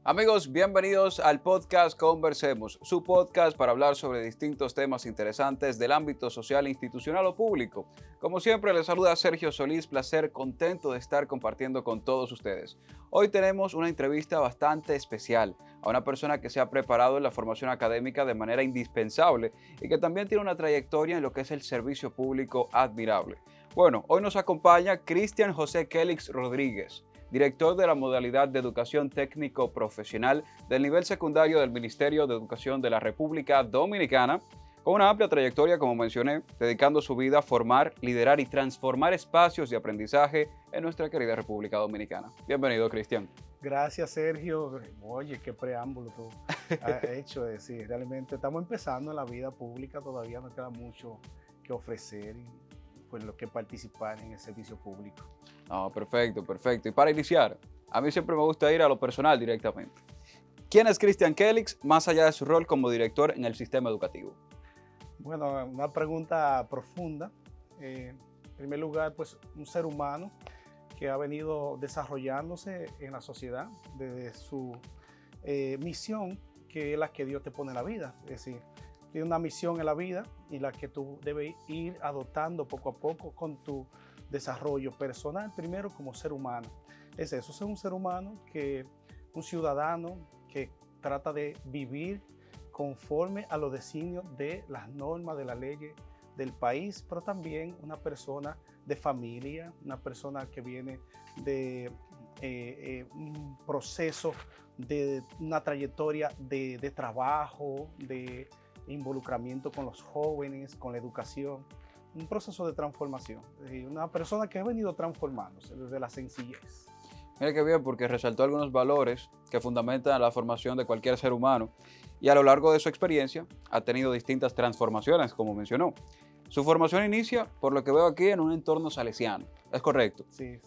Amigos, bienvenidos al podcast Conversemos, su podcast para hablar sobre distintos temas interesantes del ámbito social, institucional o público. Como siempre, les saluda Sergio Solís, placer, contento de estar compartiendo con todos ustedes. Hoy tenemos una entrevista bastante especial a una persona que se ha preparado en la formación académica de manera indispensable y que también tiene una trayectoria en lo que es el servicio público admirable. Bueno, hoy nos acompaña Cristian José Kélix Rodríguez, director de la modalidad de educación técnico profesional del nivel secundario del Ministerio de Educación de la República Dominicana, con una amplia trayectoria, como mencioné, dedicando su vida a formar, liderar y transformar espacios de aprendizaje en nuestra querida República Dominicana. Bienvenido, Cristian. Gracias, Sergio. Oye, qué preámbulo tú has hecho. Sí, realmente estamos empezando en la vida pública, todavía nos queda mucho que ofrecer y pues lo que participar en el servicio público. Perfecto, perfecto. Y para iniciar, a mí siempre me gusta ir a lo personal directamente. ¿Quién es Cristian Kélix más allá de su rol como director en el sistema educativo? Bueno, una pregunta profunda. En primer lugar, pues un ser humano que ha venido desarrollándose en la sociedad desde su misión, que es la que Dios te pone en la vida. Es decir, tiene una misión en la vida y la que tú debes ir adoptando poco a poco con tu desarrollo personal, primero como ser humano. Es eso, es un ser humano, un ciudadano que trata de vivir conforme a los designios de las normas, de las leyes del país, pero también una persona de familia, una persona que viene de un proceso, de una trayectoria de trabajo, de involucramiento con los jóvenes, con la educación, un proceso de transformación. Una persona que ha venido transformándose desde la sencillez. Mira qué bien, porque resaltó algunos valores que fundamentan la formación de cualquier ser humano y a lo largo de su experiencia ha tenido distintas transformaciones, como mencionó. Su formación inicia, por lo que veo aquí, en un entorno salesiano. ¿Es correcto? Sí.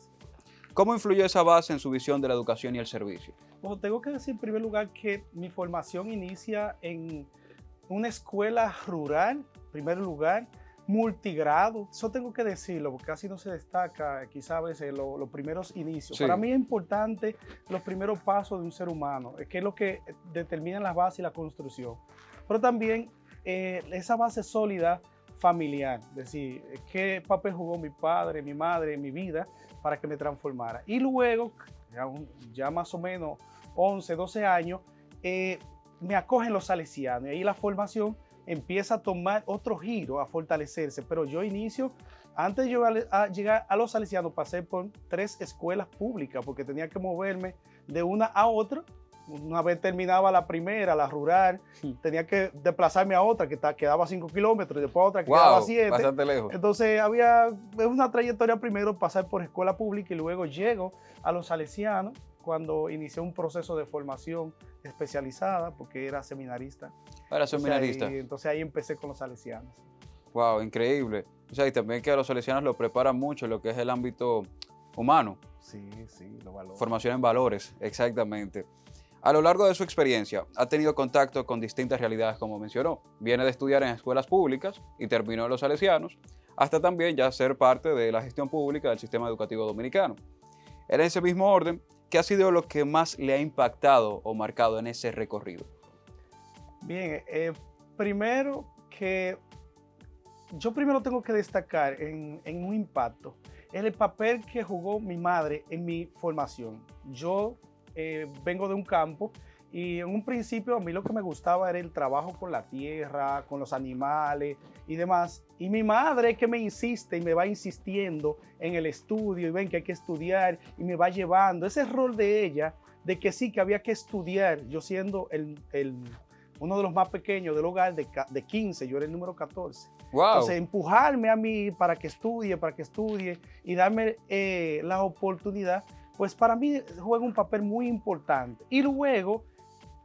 ¿Cómo influyó esa base en su visión de la educación y el servicio? Bueno, tengo que decir en primer lugar que mi formación inicia en una escuela rural, en primer lugar, multigrado. Eso tengo que decirlo, porque casi no se destaca, quizás a veces, los primeros inicios. Sí. Para mí es importante los primeros pasos de un ser humano, que es lo que determina la base y la construcción. Pero también esa base sólida familiar, es decir, qué papel jugó mi padre, mi madre en mi vida para que me transformara. Y luego, ya más o menos 11, 12 años, me acogen los salesianos y ahí la formación empieza a tomar otro giro, a fortalecerse. Pero yo inicio, antes de llegar a los salesianos, pasé por 3 escuelas públicas porque tenía que moverme de una a otra. Una vez terminaba la primera, la rural, tenía que desplazarme a otra que quedaba a 5 kilómetros y después a otra que quedaba a 7. Bastante lejos. Entonces es una trayectoria, primero pasar por escuela pública y luego llego a los salesianos cuando inicié un proceso de formación especializada porque era seminarista. Era seminarista. Entonces ahí empecé con los salesianos. Wow, increíble. O sea, y también que a los salesianos lo preparan mucho en lo que es el ámbito humano. Sí, lo valoro. Formación en valores, exactamente. A lo largo de su experiencia, ha tenido contacto con distintas realidades, como mencionó. Viene de estudiar en escuelas públicas y terminó en los salesianos, hasta también ya ser parte de la gestión pública del sistema educativo dominicano. En ese mismo orden, ¿qué ha sido lo que más le ha impactado o marcado en ese recorrido? Bien, primero que yo primero tengo que destacar en un impacto el papel que jugó mi madre en mi formación. Yo vengo de un campo y en un principio a mí lo que me gustaba era el trabajo con la tierra, con los animales y demás. Y mi madre es que me insiste y me va insistiendo en el estudio y ven que hay que estudiar y me va llevando. Ese rol de ella, de que sí, que había que estudiar, yo siendo uno de los más pequeños del hogar de 15, yo era el número 14. Wow. Entonces, empujarme a mí para que estudie y darme la oportunidad, pues para mí juega un papel muy importante. Y luego,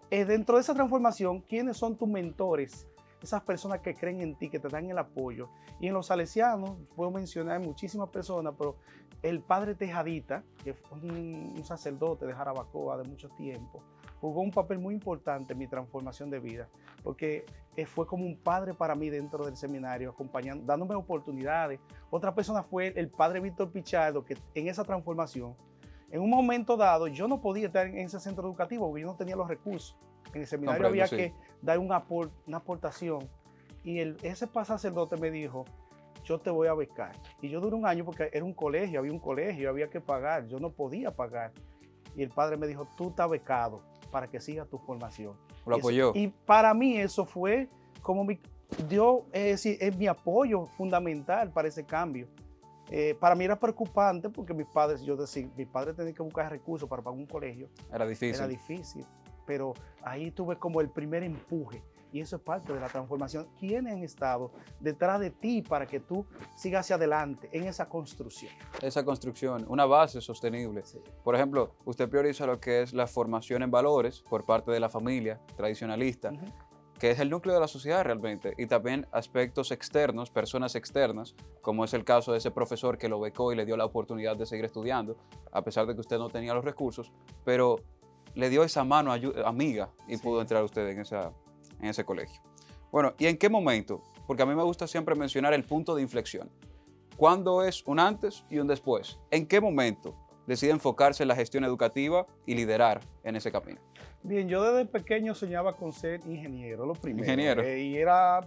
dentro de esa transformación, ¿quiénes son tus mentores? Esas personas que creen en ti, que te dan el apoyo. Y en los salesianos, puedo mencionar muchísimas personas, pero el padre Tejadita, que fue un sacerdote de Jarabacoa de mucho tiempo, jugó un papel muy importante en mi transformación de vida, porque fue como un padre para mí dentro del seminario, acompañando, dándome oportunidades. Otra persona fue el padre Víctor Pichardo, que en esa transformación En un momento dado, yo no podía estar en ese centro educativo porque yo no tenía los recursos. En el seminario había que dar una aportación. Y ese sacerdote me dijo, yo te voy a becar. Y yo duré un año porque era un colegio, había que pagar, yo no podía pagar. Y el padre me dijo, tú estás becado para que sigas tu formación. Lo apoyó. Y para mí eso fue como es mi apoyo fundamental para ese cambio. Para mí era preocupante porque mis padres tenían que buscar recursos para pagar un colegio. Era difícil, pero ahí tuve como el primer empuje y eso es parte de la transformación. ¿Quiénes han estado detrás de ti para que tú sigas hacia adelante en esa construcción? Esa construcción, una base sostenible. Sí. Por ejemplo, usted prioriza lo que es la formación en valores por parte de la familia tradicionalista, que es el núcleo de la sociedad realmente, y también aspectos externos, personas externas, como es el caso de ese profesor que lo becó y le dio la oportunidad de seguir estudiando, a pesar de que usted no tenía los recursos, pero le dio esa mano amiga y pudo entrar usted en ese colegio. Bueno, ¿y en qué momento? Porque a mí me gusta siempre mencionar el punto de inflexión. ¿Cuándo es un antes y un después? ¿En qué momento decide enfocarse en la gestión educativa y liderar en ese camino? Bien, yo desde pequeño soñaba con ser ingeniero, lo primero. Ingeniero.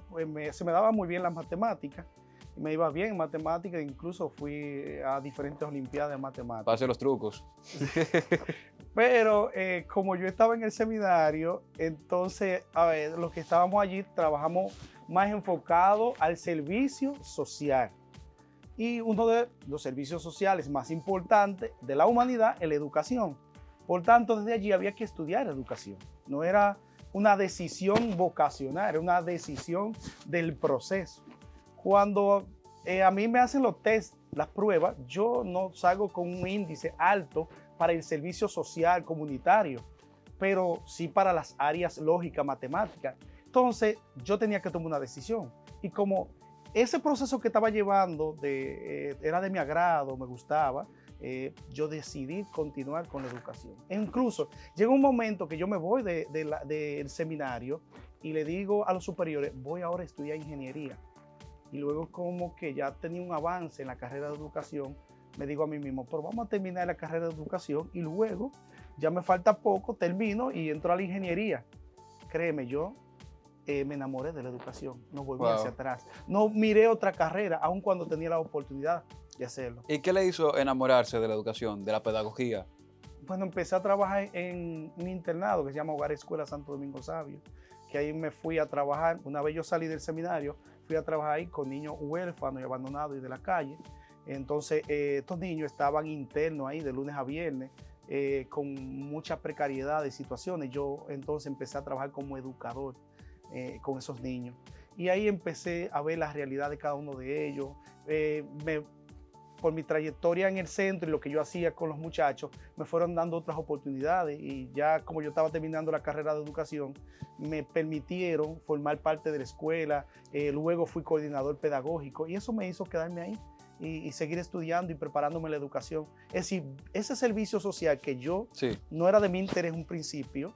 Se me daba muy bien las matemáticas, me iba bien en matemáticas, incluso fui a diferentes olimpiadas de matemáticas. Pase los trucos. Pero como yo estaba en el seminario, entonces los que estábamos allí trabajamos más enfocado al servicio social. Y uno de los servicios sociales más importantes de la humanidad es la educación. Por tanto, desde allí había que estudiar educación. No era una decisión vocacional, era una decisión del proceso. Cuando a mí me hacen los test, las pruebas, yo no salgo con un índice alto para el servicio social comunitario, pero sí para las áreas lógica, matemática. Entonces, yo tenía que tomar una decisión. Y como ese proceso que estaba llevando era de mi agrado, me gustaba, yo decidí continuar con la educación. E incluso llega un momento que yo me voy del seminario y le digo a los superiores, voy ahora a estudiar ingeniería. Y luego como que ya tenía un avance en la carrera de educación, me digo a mí mismo, pero vamos a terminar la carrera de educación y luego ya me falta poco, termino y entro a la ingeniería. Créeme, yo me enamoré de la educación, no volví hacia atrás. No miré otra carrera, aun cuando tenía la oportunidad de hacerlo. ¿Y qué le hizo enamorarse de la educación, de la pedagogía? Bueno, empecé a trabajar en un internado que se llama Hogar Escuela Santo Domingo Sabio, que ahí me fui a trabajar. Una vez yo salí del seminario, fui a trabajar ahí con niños huérfanos y abandonados y de la calle. Entonces, estos niños estaban internos ahí de lunes a viernes, con mucha precariedad de situaciones. Yo entonces empecé a trabajar como educador con esos niños. Y ahí empecé a ver la realidad de cada uno de ellos. Por mi trayectoria en el centro y lo que yo hacía con los muchachos, me fueron dando otras oportunidades y ya como yo estaba terminando la carrera de educación, me permitieron formar parte de la escuela, luego fui coordinador pedagógico y eso me hizo quedarme ahí y seguir estudiando y preparándome en la educación. Es decir, ese servicio social que yo no era de mi interés en un principio,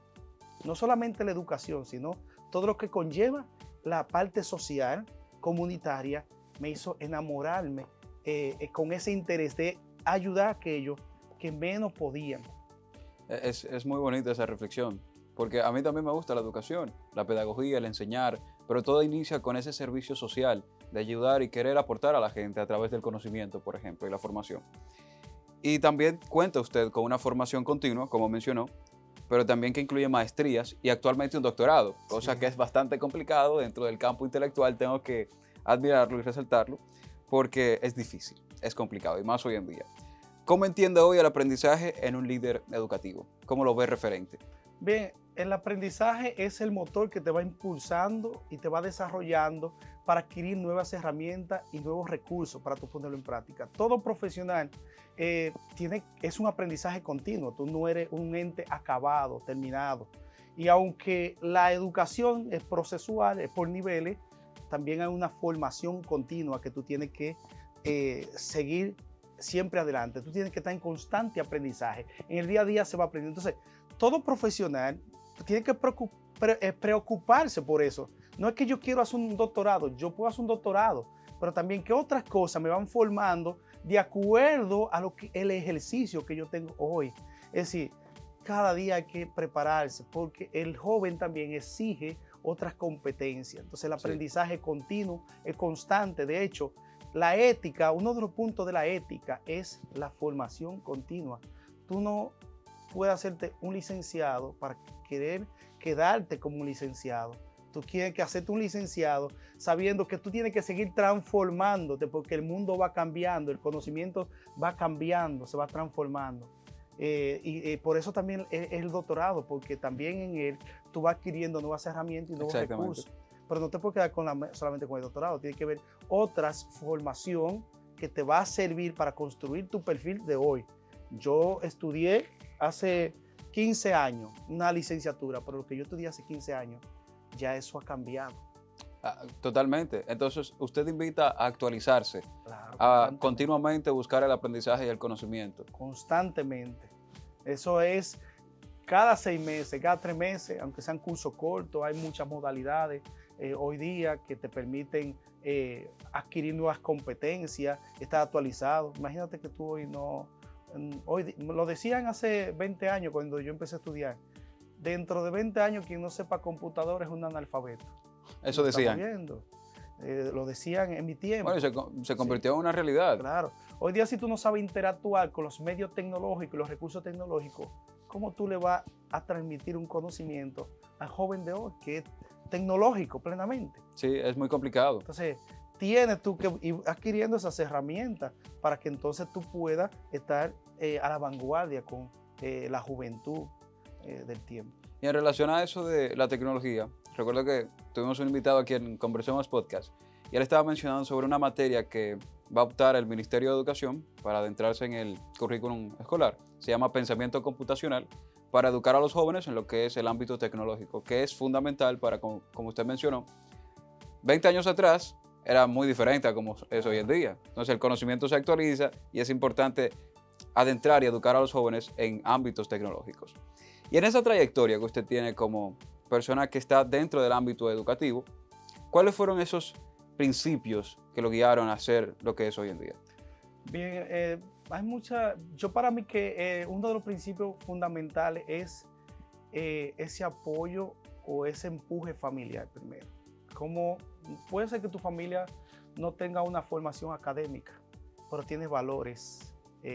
no solamente la educación, sino todo lo que conlleva la parte social, comunitaria, me hizo enamorarme con ese interés de ayudar a aquellos que menos podían. Es muy bonita esa reflexión, porque a mí también me gusta la educación, la pedagogía, el enseñar, pero todo inicia con ese servicio social de ayudar y querer aportar a la gente a través del conocimiento, por ejemplo, y la formación. Y también cuenta usted con una formación continua, como mencionó, pero también que incluye maestrías y actualmente un doctorado, cosa que es bastante complicado dentro del campo intelectual, tengo que admirarlo y resaltarlo, porque es difícil, es complicado, y más hoy en día. ¿Cómo entiende hoy el aprendizaje en un líder educativo? ¿Cómo lo ve referente? Bien, el aprendizaje es el motor que te va impulsando y te va desarrollando para adquirir nuevas herramientas y nuevos recursos para tú ponerlo en práctica. Todo profesional es un aprendizaje continuo, tú no eres un ente acabado, terminado. Y aunque la educación es procesual, es por niveles, también hay una formación continua que tú tienes que seguir siempre adelante. Tú tienes que estar en constante aprendizaje. En el día a día se va aprendiendo. Entonces, todo profesional tiene que preocuparse por eso. No es que yo quiero hacer un doctorado, yo puedo hacer un doctorado, pero también que otras cosas me van formando de acuerdo a el ejercicio que yo tengo hoy. Es decir, cada día hay que prepararse porque el joven también exige otras competencias. Entonces el aprendizaje continuo es constante. De hecho, la ética, uno de los puntos de la ética es la formación continua. Tú no puedes hacerte un licenciado para querer quedarte como un licenciado. Tú tienes que hacerte un licenciado sabiendo que tú tienes que seguir transformándote porque el mundo va cambiando, el conocimiento va cambiando, se va transformando. Por eso también es el doctorado, porque también en él tú vas adquiriendo nuevas herramientas y nuevos recursos. Pero no te puedes quedar solamente con el doctorado, tiene que haber otras formación que te va a servir para construir tu perfil de hoy. Yo estudié hace 15 años una licenciatura, pero lo que yo estudié hace 15 años, ya eso ha cambiado. Totalmente. Entonces, usted invita a actualizarse, Claro, a continuamente buscar el aprendizaje y el conocimiento. Constantemente. Eso es cada 6 meses, cada 3 meses, aunque sean cursos cortos, hay muchas modalidades hoy día que te permiten adquirir nuevas competencias, estar actualizado. Imagínate que tú hoy no... Hoy, lo decían hace 20 años cuando yo empecé a estudiar. Dentro de 20 años, quien no sepa computador es un analfabeto. Eso decían. Lo decían en mi tiempo. Bueno, se convirtió en una realidad. Claro. Hoy día, si tú no sabes interactuar con los medios tecnológicos y los recursos tecnológicos, ¿cómo tú le vas a transmitir un conocimiento al joven de hoy que es tecnológico plenamente? Sí, es muy complicado. Entonces, tienes tú que ir adquiriendo esas herramientas para que entonces tú puedas estar a la vanguardia con la juventud del tiempo. Y en relación a eso de la tecnología, recuerdo que tuvimos un invitado aquí en Conversemos Podcast y él estaba mencionando sobre una materia que va a optar el Ministerio de Educación para adentrarse en el currículum escolar. Se llama Pensamiento Computacional para educar a los jóvenes en lo que es el ámbito tecnológico, que es fundamental para, como usted mencionó, 20 años atrás era muy diferente a como es hoy en día. Entonces el conocimiento se actualiza y es importante adentrar y educar a los jóvenes en ámbitos tecnológicos. Y en esa trayectoria que usted tiene como persona que está dentro del ámbito educativo, ¿cuáles fueron esos principios que lo guiaron a hacer lo que es hoy en día? Bien, yo para mí que uno de los principios fundamentales es ese apoyo o ese empuje familiar primero. Como puede ser que tu familia no tenga una formación académica, pero tiene valores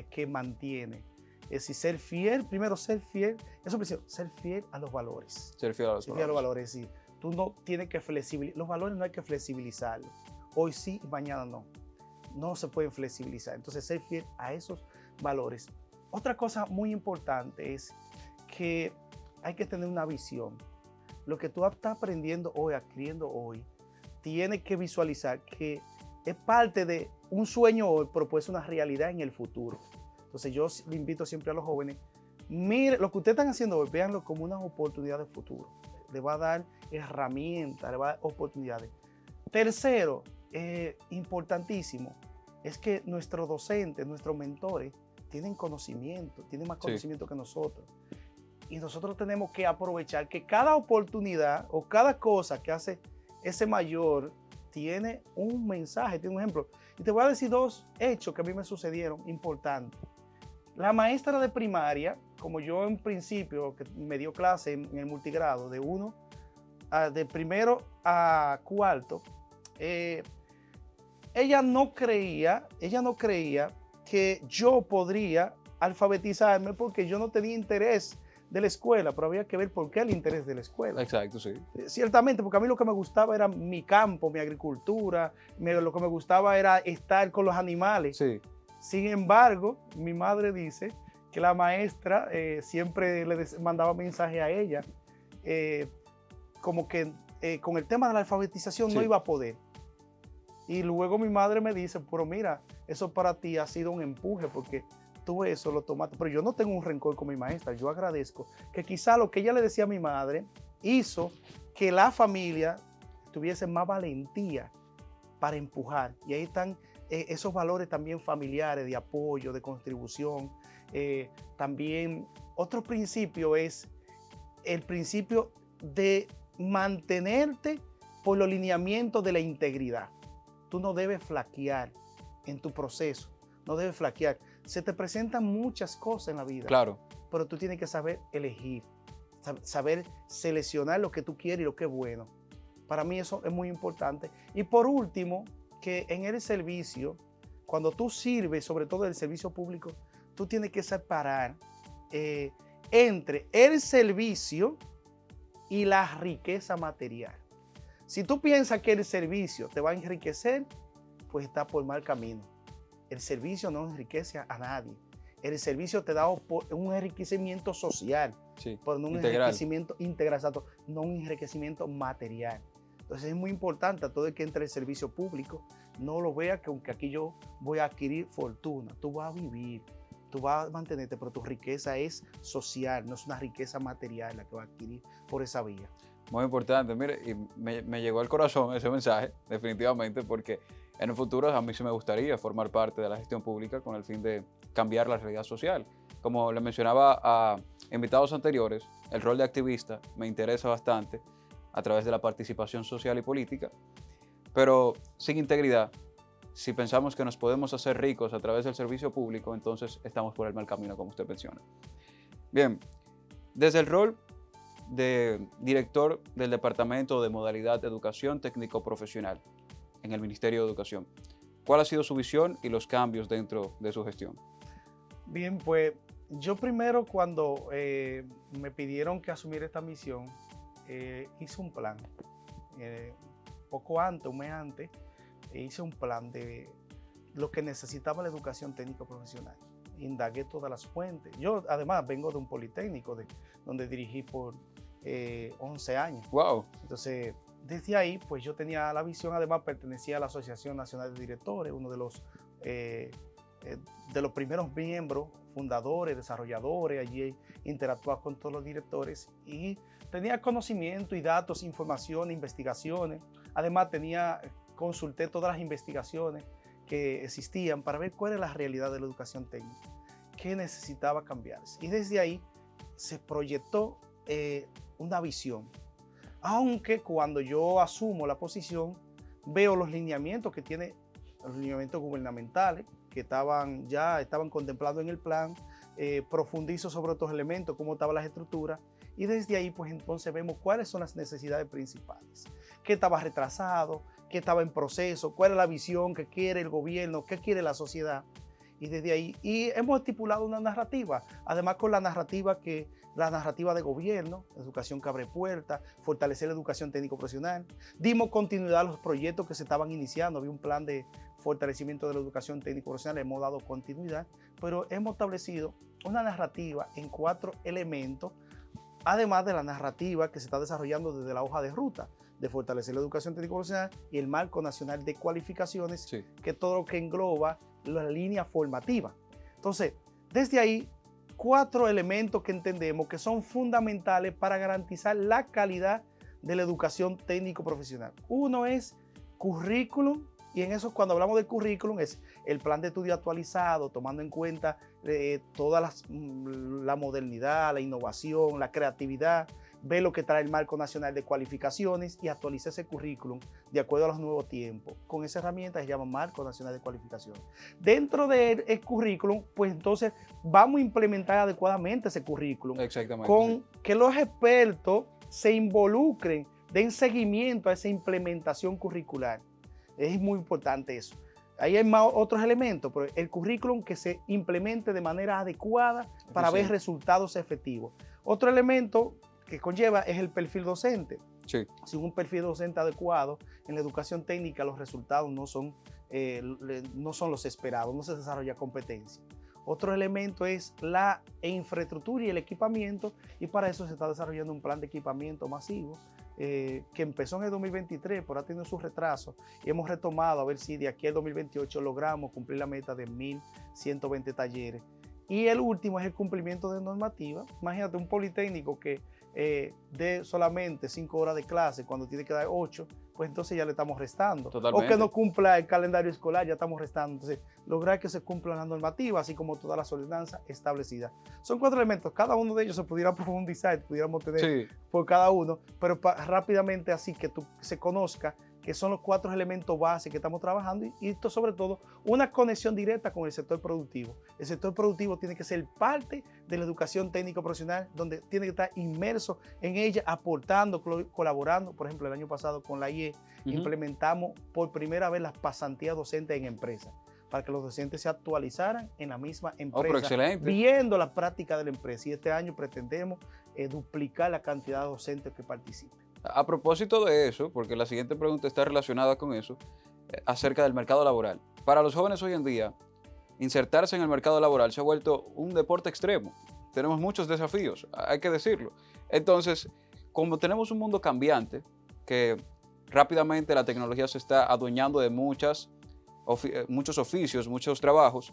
que mantiene. Es decir, ser fiel, primero ser fiel, eso es ser fiel a los valores. Ser fiel a los valores. Es decir, tú no tienes que flexibilizar, los valores no hay que flexibilizarlos. Hoy sí y mañana no. No se pueden flexibilizar. Entonces, ser fiel a esos valores. Otra cosa muy importante es que hay que tener una visión. Lo que tú estás aprendiendo hoy, adquiriendo hoy, tienes que visualizar que es parte de un sueño hoy, pero puede ser una realidad en el futuro. Entonces yo le invito siempre a los jóvenes, mire, lo que ustedes están haciendo hoy, véanlo como una oportunidad de futuro. Le va a dar herramientas, le va a dar oportunidades. Tercero, importantísimo, es que nuestros docentes, nuestros mentores, tienen conocimiento, tienen más conocimiento que nosotros. Y nosotros tenemos que aprovechar que cada oportunidad o cada cosa que hace ese mayor tiene un mensaje, tiene un ejemplo. Y te voy a decir 2 hechos que a mí me sucedieron importantes. La maestra de primaria, como yo en principio, que me dio clase en el multigrado, de primero a cuarto, ella no creía que yo podría alfabetizarme porque yo no tenía interés de la escuela, pero había que ver por qué el interés de la escuela. Exacto, sí. Ciertamente, porque a mí lo que me gustaba era mi campo, mi agricultura, lo que me gustaba era estar con los animales. Sí. Sin embargo, mi madre dice que la maestra siempre le mandaba mensaje a ella, como que con el tema de la alfabetización no iba a poder. Y luego mi madre me dice, pero mira, eso para ti ha sido un empuje porque tú eso lo tomaste. Pero yo no tengo un rencor con mi maestra, yo agradezco que quizá lo que ella le decía a mi madre hizo que la familia tuviese más valentía para empujar. Y ahí están esos valores también familiares de apoyo, de contribución. También otro principio es el principio de mantenerte por los lineamientos de la integridad. Tú no debes flaquear en tu proceso, no debe flaquear. Se te presentan muchas cosas en la vida, Claro. pero tú tienes que saber elegir, saber seleccionar lo que tú quieres y lo que es bueno. Para mí eso es muy importante. Y por último, que en el servicio, cuando tú sirves, sobre todo el servicio público, tú tienes que separar entre el servicio y la riqueza material. Si tú piensas que el servicio te va a enriquecer, pues está por mal camino. El servicio no enriquece a nadie. El servicio te da un enriquecimiento social, Sí, pero no un enriquecimiento integral, exacto, no un enriquecimiento material. Entonces es muy importante a todo el que entre el servicio público, no lo vea que aunque aquí yo voy a adquirir fortuna, tú vas a vivir, tú vas a mantenerte, pero tu riqueza es social, no es una riqueza material la que vas a adquirir por esa vía. Muy importante, mire, y me llegó al corazón ese mensaje, definitivamente, porque en el futuro a mí sí me gustaría formar parte de la gestión pública con el fin de cambiar la realidad social. Como le mencionaba a invitados anteriores, el rol de activista me interesa bastante a través de la participación social y política, pero sin integridad, si pensamos que nos podemos hacer ricos a través del servicio público, entonces estamos por el mal camino, como usted menciona. Bien, desde el rol de director del Departamento de Modalidad de Educación Técnico Profesional en el Ministerio de Educación, ¿cuál ha sido su visión y los cambios dentro de su gestión? Bien, pues yo primero cuando me pidieron que asumiera esta misión, hice un plan. Poco antes, un mes antes, hice un plan de lo que necesitaba la educación técnico profesional. Indagué todas las fuentes. Yo además vengo de un politécnico donde dirigí por 11 años. ¡Wow! Entonces, desde ahí, pues yo tenía la visión, además pertenecía a la Asociación Nacional de Directores, uno de los primeros miembros, fundadores, desarrolladores, allí interactuaba con todos los directores y tenía conocimiento y datos, información, investigaciones. Además, consulté todas las investigaciones que existían para ver cuál era la realidad de la educación técnica, qué necesitaba cambiarse. Y desde ahí se proyectó una visión. Aunque cuando yo asumo la posición, veo los lineamientos que tiene, los lineamientos gubernamentales que estaban contemplados en el plan, profundizo sobre otros elementos, cómo estaban las estructuras, y desde ahí pues entonces vemos cuáles son las necesidades principales, qué estaba retrasado, qué estaba en proceso, cuál es la visión que quiere el gobierno, qué quiere la sociedad, y desde ahí hemos estipulado una narrativa, además con la narrativa de gobierno, educación que abre puertas, fortalecer la educación técnico profesional. Dimos continuidad a los proyectos que se estaban iniciando, había un plan de fortalecimiento de la educación técnico profesional, hemos dado continuidad, pero hemos establecido una narrativa en 4 elementos, además de la narrativa que se está desarrollando desde la hoja de ruta, de fortalecer la educación técnico profesional y el marco nacional de cualificaciones, sí, que todo lo que engloba la línea formativa. Entonces, desde ahí, 4 elementos que entendemos que son fundamentales para garantizar la calidad de la educación técnico profesional. Uno es currículum, y en eso cuando hablamos de currículum es el plan de estudio actualizado, tomando en cuenta toda la modernidad, la innovación, la creatividad, ver lo que trae el marco nacional de cualificaciones y actualizar ese currículum de acuerdo a los nuevos tiempos. Con esa herramienta se llama Marco Nacional de Cualificaciones. Dentro del currículum, pues entonces vamos a implementar adecuadamente ese currículum. Exactamente. Con que los expertos se involucren, den seguimiento a esa implementación curricular. Es muy importante eso. Ahí hay más otros elementos, pero el currículum que se implemente de manera adecuada para ver resultados efectivos. Otro elemento que conlleva es el perfil docente. Sí. Sin un perfil docente adecuado, en la educación técnica los resultados no son los esperados, no se desarrolla competencia. Otro elemento es la infraestructura y el equipamiento, y para eso se está desarrollando un plan de equipamiento masivo que empezó en el 2023, pero ha tenido su retraso y hemos retomado a ver si de aquí al 2028 logramos cumplir la meta de 1.120 talleres. Y el último es el cumplimiento de normativa. Imagínate un politécnico que dé solamente 5 horas de clase cuando tiene que dar 8, pues entonces ya le estamos restando. Totalmente. O que no cumpla el calendario escolar, ya estamos restando. Entonces, lograr que se cumplan las normativas, así como todas las ordenanzas establecidas. Son 4 elementos, cada uno de ellos se pudiera profundizar, pudiéramos tener por cada uno, pero rápidamente así que se conozca que son los 4 elementos básicos que estamos trabajando y esto sobre todo una conexión directa con el sector productivo. El sector productivo tiene que ser parte de la educación técnico-profesional, donde tiene que estar inmerso en ella, aportando, colaborando. Por ejemplo, el año pasado con la IE implementamos por primera vez las pasantías docentes en empresas, para que los docentes se actualizaran en la misma empresa, viendo la práctica de la empresa. Y este año pretendemos duplicar la cantidad de docentes que participen. A propósito de eso, porque la siguiente pregunta está relacionada con eso, acerca del mercado laboral. Para los jóvenes hoy en día, insertarse en el mercado laboral se ha vuelto un deporte extremo. Tenemos muchos desafíos, hay que decirlo. Entonces, como tenemos un mundo cambiante, que rápidamente la tecnología se está adueñando de muchos oficios, muchos trabajos,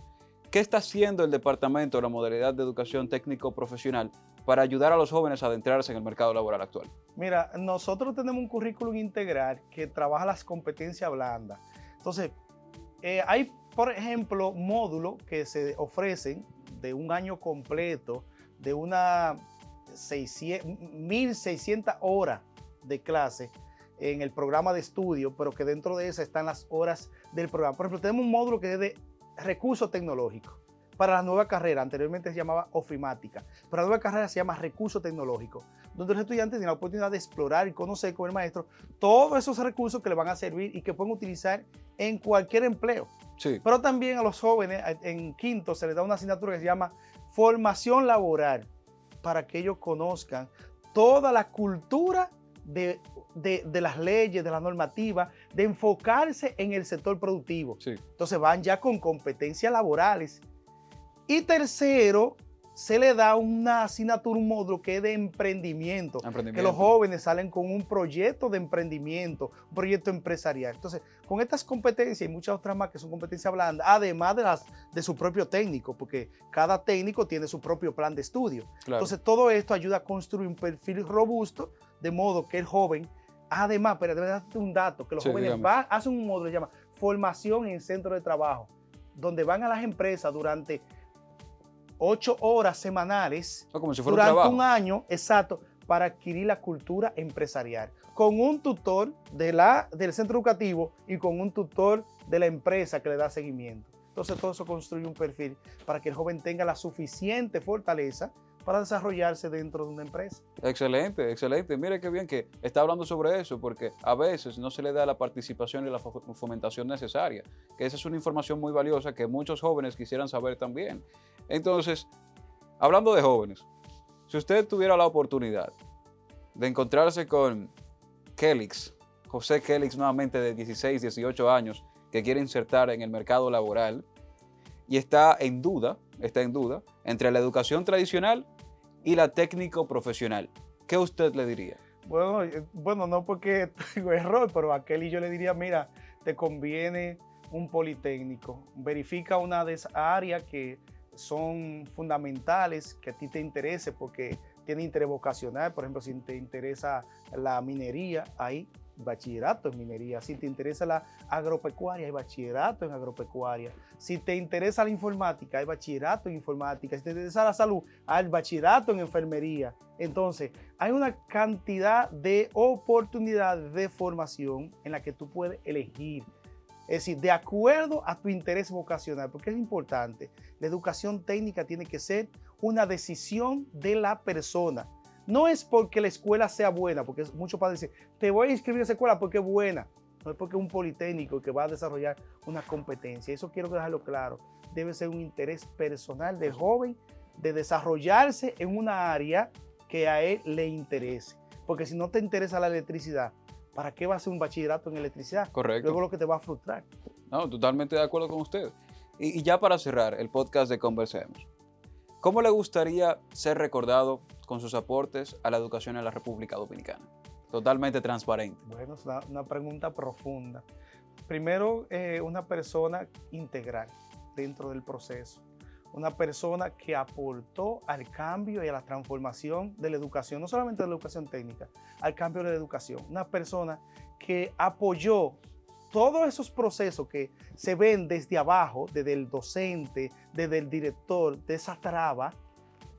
¿qué está haciendo el Departamento de la Modalidad de Educación Técnico-Profesional para ayudar a los jóvenes a adentrarse en el mercado laboral actual? Mira, nosotros tenemos un currículum integral que trabaja las competencias blandas. Entonces, hay, por ejemplo, módulos que se ofrecen de un año completo, de unas 1.600 horas de clase en el programa de estudio, pero que dentro de esas están las horas del programa. Por ejemplo, tenemos un módulo que es de recursos tecnológicos. Para la nueva carrera, anteriormente se llamaba ofimática, pero la nueva carrera se llama recursos tecnológicos, donde los estudiantes tienen la oportunidad de explorar y conocer con el maestro todos esos recursos que le van a servir y que pueden utilizar en cualquier empleo. Sí. Pero también a los jóvenes en quinto se les da una asignatura que se llama formación laboral, para que ellos conozcan toda la cultura de las leyes, de la normativa, de enfocarse en el sector productivo. Sí. Entonces van ya con competencias laborales. Y tercero, se le da una asignatura, un módulo que es de emprendimiento, que los jóvenes salen con un proyecto de emprendimiento, un proyecto empresarial. Entonces, con estas competencias y muchas otras más que son competencias blandas, además de su propio técnico, porque cada técnico tiene su propio plan de estudio. Claro. Entonces, todo esto ayuda a construir un perfil robusto, de modo que el joven, además, pero debe darte un dato, que los jóvenes hacen un módulo que se llama formación en centro de trabajo, donde van a las empresas durante 8 horas semanales, como si fuera durante un año, exacto, para adquirir la cultura empresarial, con un tutor del centro educativo y con un tutor de la empresa que le da seguimiento. Entonces todo eso construye un perfil para que el joven tenga la suficiente fortaleza para desarrollarse dentro de una empresa. Excelente, excelente. Mire qué bien que está hablando sobre eso, porque a veces no se le da la participación y la fomentación necesaria, que esa es una información muy valiosa que muchos jóvenes quisieran saber también. Entonces, hablando de jóvenes, si usted tuviera la oportunidad de encontrarse con Kélix, José Kélix nuevamente de 16, 18 años, que quiere insertar en el mercado laboral y está en duda entre la educación tradicional y la técnico-profesional, ¿qué usted le diría? Bueno, no porque tengo error, pero a Kelly yo le diría, mira, te conviene un politécnico. Verifica una de esas áreas que son fundamentales, que a ti te interese porque tiene interés vocacional. Por ejemplo, si te interesa la minería, hay bachillerato en minería. Si te interesa la agropecuaria, hay bachillerato en agropecuaria. Si te interesa la informática, hay bachillerato en informática. Si te interesa la salud, hay bachillerato en enfermería. Entonces, hay una cantidad de oportunidades de formación en la que tú puedes elegir. Es decir, de acuerdo a tu interés vocacional, porque es importante. La educación técnica tiene que ser una decisión de la persona. No es porque la escuela sea buena, porque muchos padres dicen, te voy a inscribir a esa escuela porque es buena. No es porque es un politécnico que va a desarrollar una competencia. Eso quiero dejarlo claro. Debe ser un interés personal del joven de desarrollarse en una área que a él le interese. Porque si no te interesa la electricidad, ¿para qué va a hacer un bachillerato en electricidad? Correcto. Luego lo que te va a frustrar. No, totalmente de acuerdo con usted. Y ya para cerrar el podcast de Conversemos, ¿cómo le gustaría ser recordado con sus aportes a la educación en la República Dominicana? Totalmente transparente. Bueno, es una pregunta profunda. Primero, una persona integral dentro del proceso. Una persona que aportó al cambio y a la transformación de la educación, no solamente de la educación técnica, al cambio de la educación. Una persona que apoyó todos esos procesos que se ven desde abajo, desde el docente, desde el director, de esa traba.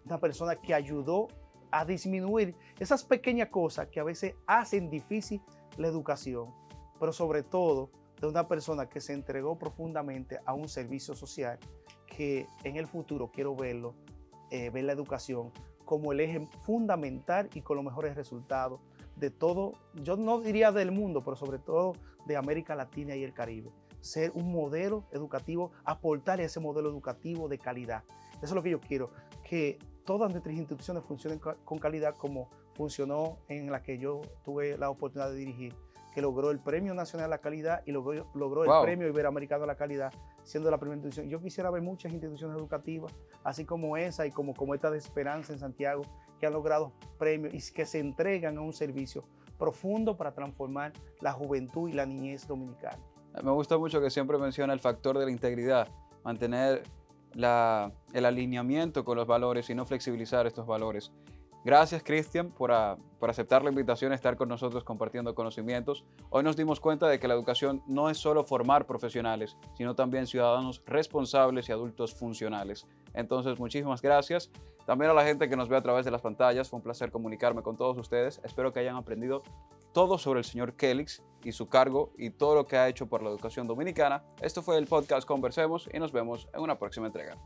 Una persona que ayudó a disminuir esas pequeñas cosas que a veces hacen difícil la educación. pero sobre todo de una persona que se entregó profundamente a un servicio social que en el futuro quiero verlo, ver la educación como el eje fundamental y con los mejores resultados de todo, yo no diría del mundo, pero sobre todo de América Latina y el Caribe. Ser un modelo educativo, aportar a ese modelo educativo de calidad. Eso es lo que yo quiero, que todas nuestras instituciones funcionen con calidad como funcionó en la que yo tuve la oportunidad de dirigir, que logró el Premio Nacional a la Calidad y logró el Premio Iberoamericano a la Calidad, siendo la primera institución. Yo quisiera ver muchas instituciones educativas, así como esa y como esta de Esperanza en Santiago, que han logrado premios y que se entregan a un servicio profundo para transformar la juventud y la niñez dominicana. Me gusta mucho que siempre menciona el factor de la integridad, mantener el alineamiento con los valores y no flexibilizar estos valores. Gracias, Cristian, por aceptar la invitación a estar con nosotros compartiendo conocimientos. Hoy nos dimos cuenta de que la educación no es solo formar profesionales, sino también ciudadanos responsables y adultos funcionales. Entonces, muchísimas gracias. También a la gente que nos ve a través de las pantallas, fue un placer comunicarme con todos ustedes. Espero que hayan aprendido todo sobre el señor Kélix y su cargo y todo lo que ha hecho por la educación dominicana. Esto fue el podcast Conversemos y nos vemos en una próxima entrega.